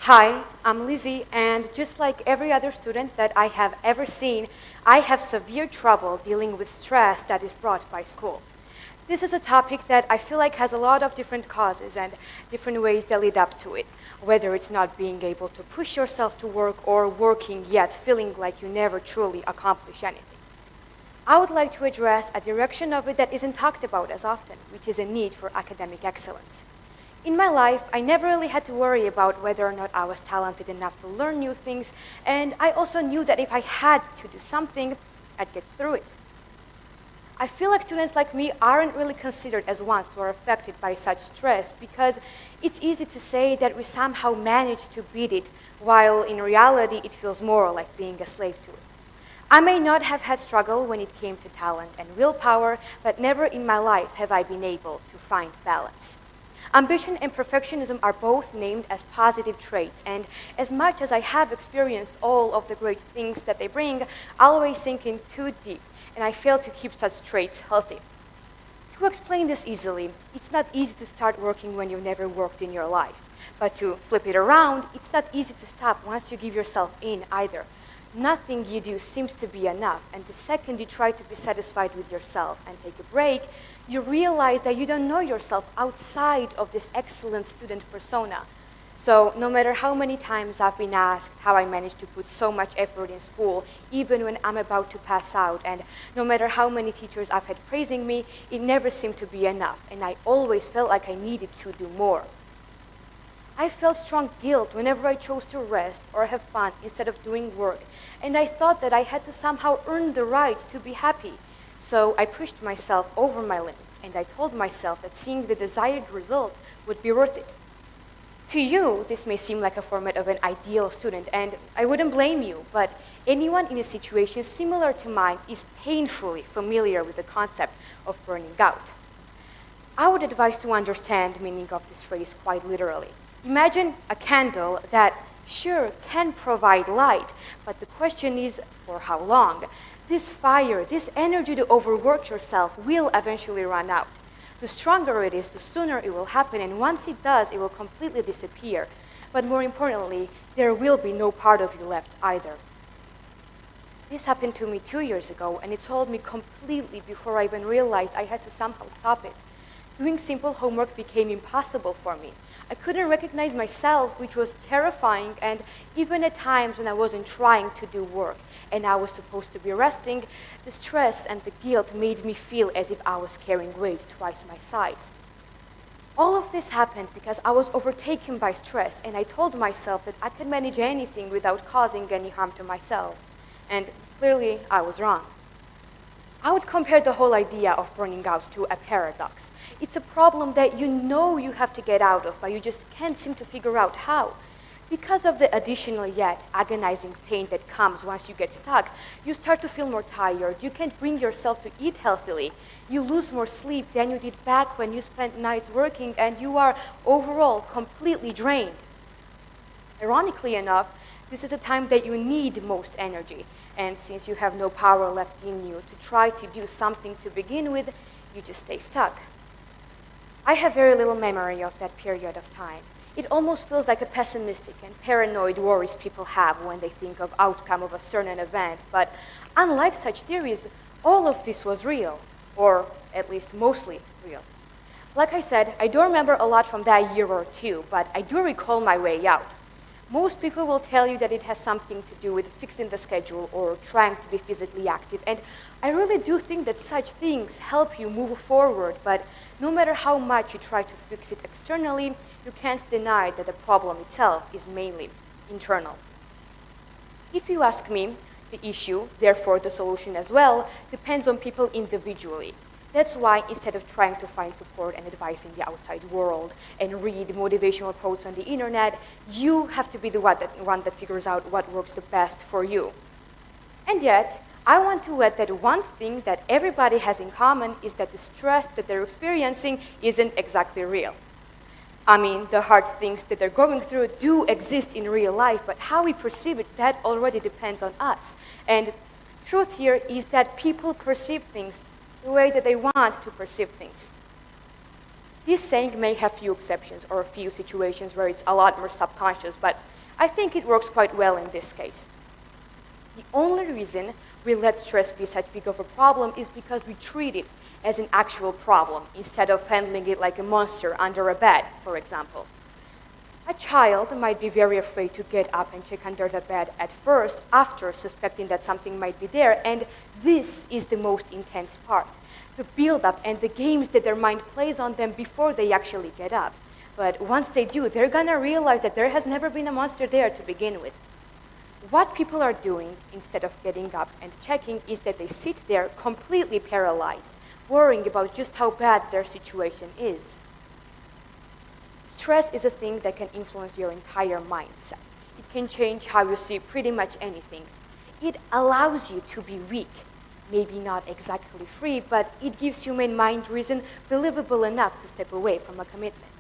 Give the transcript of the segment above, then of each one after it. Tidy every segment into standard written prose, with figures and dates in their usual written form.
Hi, I'm Lizzie, and just like every other student that I have ever seen, I have severe trouble dealing with stress that is brought by school. This is a topic that I feel like has a lot of different causes and different ways that lead up to it, whether it's not being able to push yourself to work or working yet feeling like you never truly accomplish anything. I would like to address a direction of it that isn't talked about as often, which is a need for academic excellence. In my life, I never really had to worry about whether or not I was talented enough to learn new things, and I also knew that if I had to do something, I'd get through it. I feel like students like me aren't really considered as ones who are affected by such stress because it's easy to say that we somehow managed to beat it, while in reality it feels more like being a slave to it. I may not have had struggle when it came to talent and willpower, but never in my life have I been able to find balance. Ambition and perfectionism are both named as positive traits, and as much as I have experienced all of the great things that they bring, I always sink in too deep, and I fail to keep such traits healthy. To explain this easily, it's not easy to start working when you've never worked in your life. But to flip it around, it's not easy to stop once you give yourself in either. Nothing you do seems to be enough, and the second you try to be satisfied with yourself and take a break, you realize that you don't know yourself outside of this excellent student persona. So no matter how many times I've been asked how I managed to put so much effort in school, even when I'm about to pass out, and no matter how many teachers I've had praising me, it never seemed to be enough, and I always felt like I needed to do more. I felt strong guilt whenever I chose to rest or have fun instead of doing work, and I thought that I had to somehow earn the right to be happy. So I pushed myself over my limits, and I told myself that seeing the desired result would be worth it. To you, this may seem like a format of an ideal student, and I wouldn't blame you, but anyone in a situation similar to mine is painfully familiar with the concept of burning out. I would advise to understand the meaning of this phrase quite literally. Imagine a candle that, sure, can provide light, but the question is, for how long? This fire, this energy to overwork yourself will eventually run out. The stronger it is, the sooner it will happen, and once it does, it will completely disappear. But more importantly, there will be no part of you left either. This happened to me 2 years ago, and it told me completely before I even realized I had to somehow stop it. Doing simple homework became impossible for me. I couldn't recognize myself, which was terrifying, and even at times when I wasn't trying to do work and I was supposed to be resting, the stress and the guilt made me feel as if I was carrying weight twice my size. All of this happened because I was overtaken by stress, and I told myself that I could manage anything without causing any harm to myself. And clearly, I was wrong. I would compare the whole idea of burning out to a paradox. It's a problem that you know you have to get out of, but you just can't seem to figure out how. Because of the additional yet agonizing pain that comes once you get stuck, you start to feel more tired, you can't bring yourself to eat healthily, you lose more sleep than you did back when you spent nights working, and you are overall completely drained. Ironically enough, this is a time that you need most energy, and since you have no power left in you to try to do something to begin with, you just stay stuck. I have very little memory of that period of time. It almost feels like a pessimistic and paranoid worries people have when they think of outcome of a certain event, but unlike such theories, all of this was real, or at least mostly real. Like I said, I don't remember a lot from that year or two, but I do recall my way out. Most people will tell you that it has something to do with fixing the schedule or trying to be physically active, and I really do think that such things help you move forward, but no matter how much you try to fix it externally, you can't deny that the problem itself is mainly internal. If you ask me, the issue, therefore the solution as well, depends on people individually. That's why instead of trying to find support and advice in the outside world and read motivational quotes on the internet, you have to be the one that figures out what works the best for you. And yet, I want to add that one thing that everybody has in common is that the stress that they're experiencing isn't exactly real. I mean, the hard things that they're going through do exist in real life, but how we perceive it, that already depends on us. And truth here is that people perceive things the way that they want to perceive things. This saying may have few exceptions or a few situations where it's a lot more subconscious, but I think it works quite well in this case. The only reason we let stress be such big of a problem is because we treat it as an actual problem instead of handling it like a monster under a bed, for example. A child might be very afraid to get up and check under the bed at first after suspecting that something might be there, and this is the most intense part. The build-up and the games that their mind plays on them before they actually get up. But once they do, they're gonna realize that there has never been a monster there to begin with. What people are doing instead of getting up and checking is that they sit there completely paralyzed, worrying about just how bad their situation is. Stress is a thing that can influence your entire mindset. It can change how you see pretty much anything. It allows you to be weak, maybe not exactly free, but it gives human mind reason believable enough to step away from a commitment.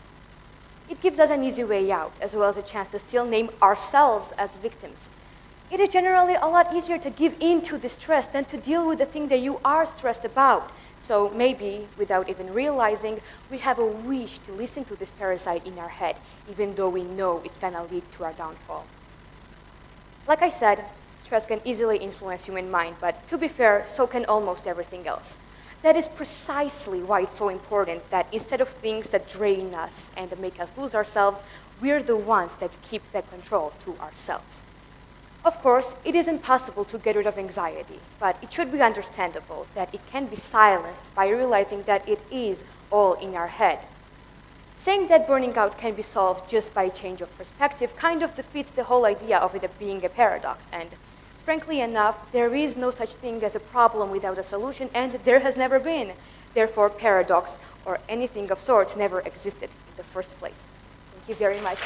It gives us an easy way out, as well as a chance to still name ourselves as victims. It is generally a lot easier to give in to the stress than to deal with the thing that you are stressed about. So maybe, without even realizing, we have a wish to listen to this parasite in our head, even though we know it's gonna lead to our downfall. Like I said, stress can easily influence human mind, but to be fair, so can almost everything else. That is precisely why it's so important that instead of things that drain us and make us lose ourselves, we're the ones that keep that control to ourselves. Of course, it is impossible to get rid of anxiety, but it should be understandable that it can be silenced by realizing that it is all in our head. Saying that burning out can be solved just by a change of perspective kind of defeats the whole idea of it being a paradox, and frankly enough, there is no such thing as a problem without a solution, and there has never been. Therefore, paradox or anything of sorts never existed in the first place. Thank you very much.